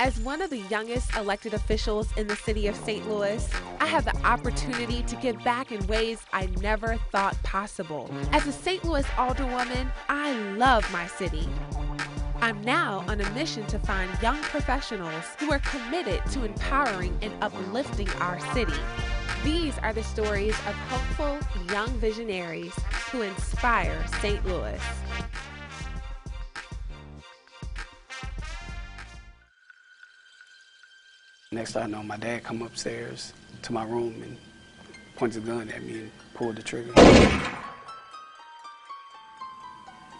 As one of the youngest elected officials in the city of St. Louis, I have the opportunity to give back in ways I never thought possible. As a St. Louis Alderwoman, I love my city. I'm now on a mission to find young professionals who are committed to empowering and uplifting our city. These are the stories of hopeful young visionaries who inspire St. Louis. Next thing I know, my dad come upstairs to my room and points a gun at me and pulled the trigger.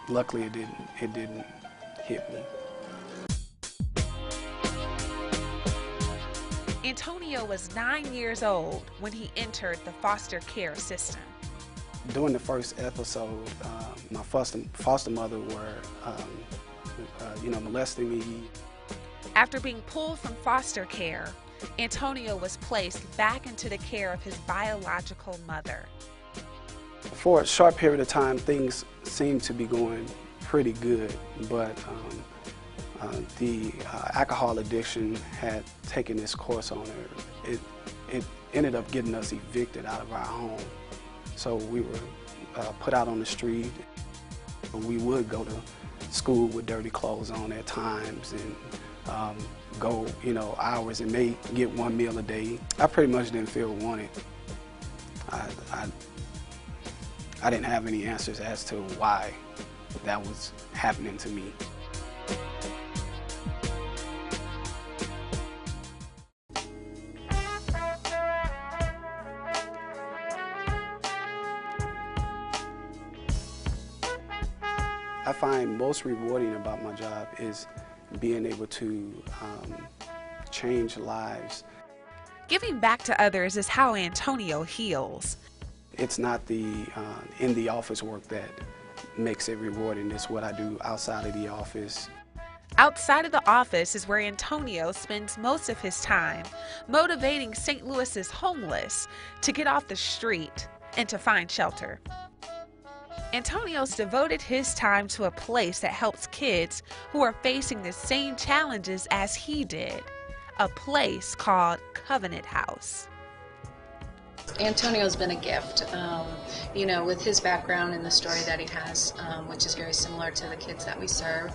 Luckily, it didn't hit me. Antonio was 9 years old when he entered the foster care system. During the first episode, my foster mother were, molesting me. After being pulled from foster care, Antonio was placed back into the care of his biological mother. For a short period of time, things seemed to be going pretty good, but the alcohol addiction had taken its course on her. It ended up getting us evicted out of our home. So we were put out on the street. We would go to school with dirty clothes on at times and go, hours and may get one meal a day. I pretty much didn't feel wanted. I didn't have any answers as to why that was happening to me. I find most rewarding about my job is being able to change lives. Giving back to others is how Antonio heals. It's not the in the office work that makes it rewarding. It's what I do outside of the office. Outside of the office is where Antonio spends most of his time, motivating St. Louis's homeless to get off the street and to find shelter. Antonio's devoted his time to a place that helps kids who are facing the same challenges as he did, a place called Covenant House. Antonio's been a gift, with his background and the story that he has, which is very similar to the kids that we serve.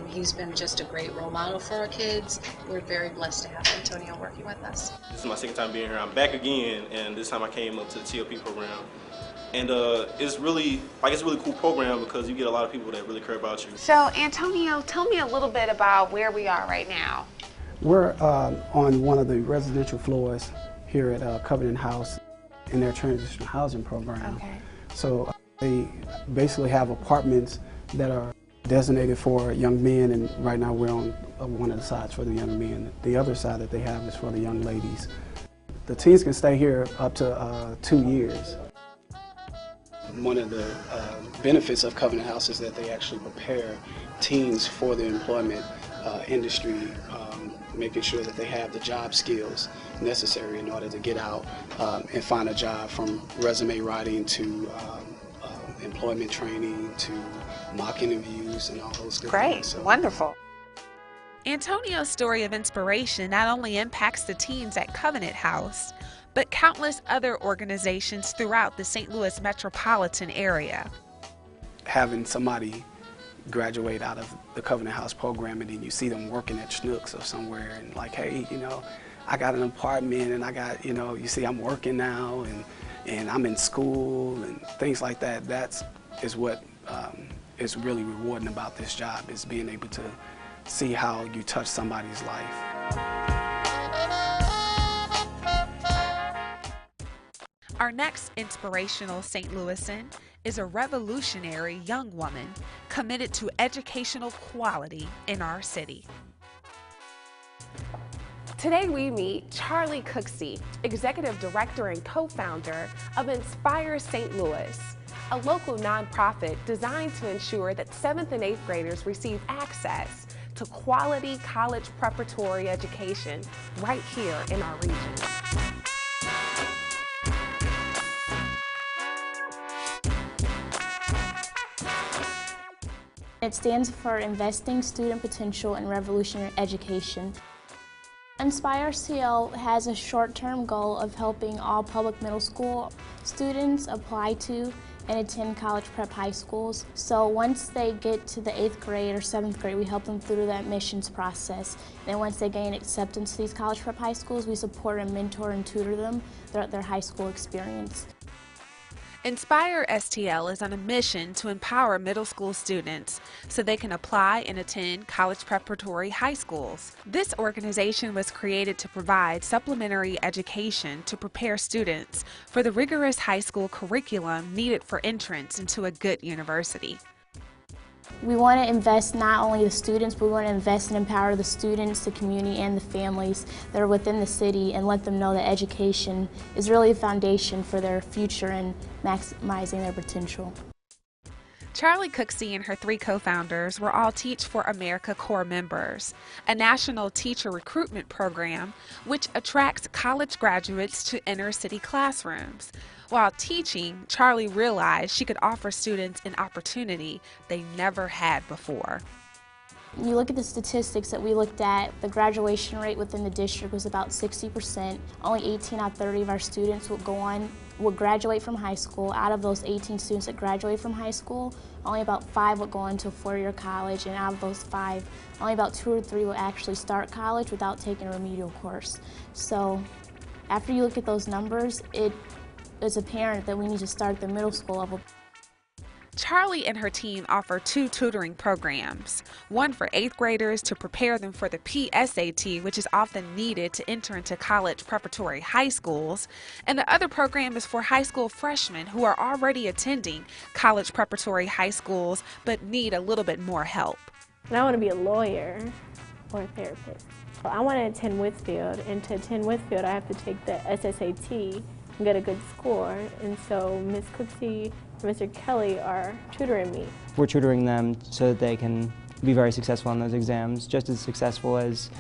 He's been just a great role model for our kids. We're very blessed to have Antonio working with us. This is my second time being here. I'm back again, and this time I came up to the TLP program. And it's really a really cool program because you get a lot of people that really care about you. So Antonio, tell me a little bit about where we are right now. We're on one of the residential floors here at Covenant House in their transitional housing program. Okay. So they basically have apartments that are designated for young men, and right now we're on one of the sides for the young men. The other side that they have is for the young ladies. The teens can stay here up to 2 years. One of the benefits of Covenant House is that they actually prepare teens for the employment industry, making sure that they have the job skills necessary in order to get out and find a job, from resume writing to employment training to mock interviews and all those good things. So, wonderful. Antonio's story of inspiration not only impacts the teens at Covenant House, but countless other organizations throughout the St. Louis metropolitan area. Having somebody graduate out of the Covenant House program and then you see them working at Schnucks or somewhere and like, hey, I got an apartment and I got, you see I'm working now and I'm in school and things like that. That is what is really rewarding about this job, is being able to see how you touch somebody's life. Our next inspirational St. Louisan is a revolutionary young woman committed to educational quality in our city. Today we meet Charli Cooksey, Executive Director and co-founder of Inspire St. Louis, a local nonprofit designed to ensure that 7th and 8th graders receive access to quality college preparatory education right here in our region. It stands for Investing Student Potential in Revolutionary Education. Inspire STL has a short-term goal of helping all public middle school students apply to and attend college prep high schools. So once they get to the 8th grade or 7th grade, we help them through the admissions process. Then once they gain acceptance to these college prep high schools, we support and mentor and tutor them throughout their high school experience. Inspire STL is on a mission to empower middle school students so they can apply and attend college preparatory high schools. This organization was created to provide supplementary education to prepare students for the rigorous high school curriculum needed for entrance into a good university. We want to invest not only the students, but we want to invest and empower the students, the community, and the families that are within the city and let them know that education is really a foundation for their future and maximizing their potential. Charli Cooksey and her 3 co-founders were all Teach for America Corps members, a national teacher recruitment program which attracts college graduates to inner city classrooms. While teaching, Charli realized she could offer students an opportunity they never had before. You look at the statistics that we looked at, the graduation rate within the district was about 60%. Only 18 out of 30 of our students would graduate from high school. Out of those 18 students that graduate from high school, only about 5 would go on to a 4-year college, and out of those 5, only about 2 or 3 will actually start college without taking a remedial course. So after you look at those numbers, it's apparent that we need to start at the middle school level. Charli and her team offer 2 tutoring programs, one for 8th graders to prepare them for the PSAT, which is often needed to enter into college preparatory high schools, and the other program is for high school freshmen who are already attending college preparatory high schools but need a little bit more help. And I want to be a lawyer or a therapist. So I want to attend Whitfield, and to attend Whitfield I have to take the SSAT and get a good score, and so Ms. Cooksey and Mr. Kelly are tutoring me. We're tutoring them so that they can be very successful on those exams, just as successful as,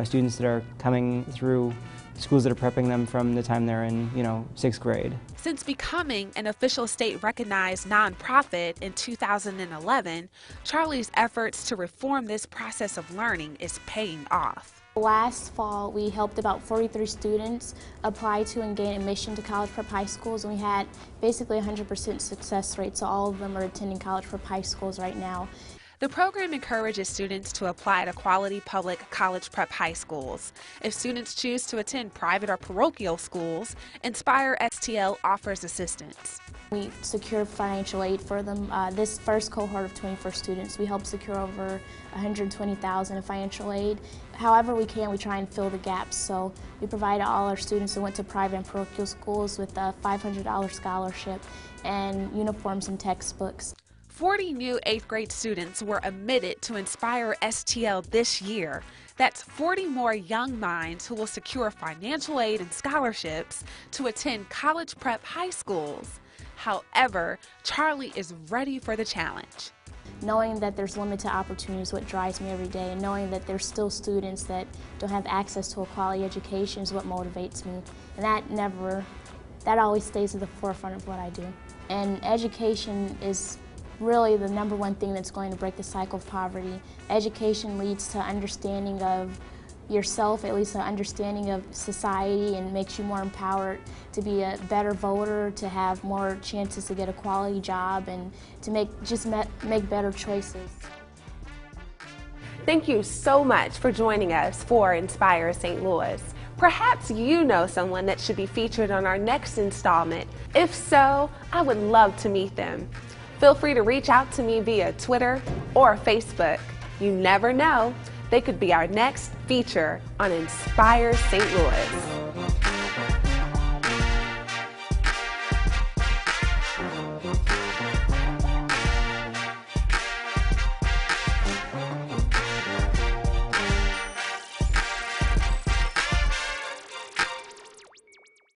students that are coming through schools that are prepping them from the time they're in, 6th grade. Since becoming an official state-recognized nonprofit in 2011, Charli's efforts to reform this process of learning is paying off. Last fall, we helped about 43 students apply to and gain admission to college prep high schools, and we had basically 100% success rate, so all of them are attending college prep high schools right now. The program encourages students to apply to quality public college prep high schools. If students choose to attend private or parochial schools, Inspire STL offers assistance. We secured financial aid for them. This first cohort of 21 students, we helped secure over $120,000 in financial aid. However we can, we try and fill the gaps. So we provided all our students who went to private and parochial schools with a $500 scholarship and uniforms and textbooks. 40 new 8th grade students were admitted to Inspire STL this year. That's 40 more young minds who will secure financial aid and scholarships to attend college prep high schools. However, Charli is ready for the challenge. Knowing that there's limited opportunities is what drives me every day, and knowing that there's still students that don't have access to a quality education is what motivates me. And that always stays at the forefront of what I do. And education is really the #1 thing that's going to break the cycle of poverty. Education leads to understanding of yourself, at least an understanding of society, and makes you more empowered to be a better voter, to have more chances to get a quality job, and to make better choices. Thank you so much for joining us for Inspire St. Louis. Perhaps you know someone that should be featured on our next installment. If so, I would love to meet them. Feel free to reach out to me via Twitter or Facebook. You never know, they could be our next feature on Inspire St. Louis.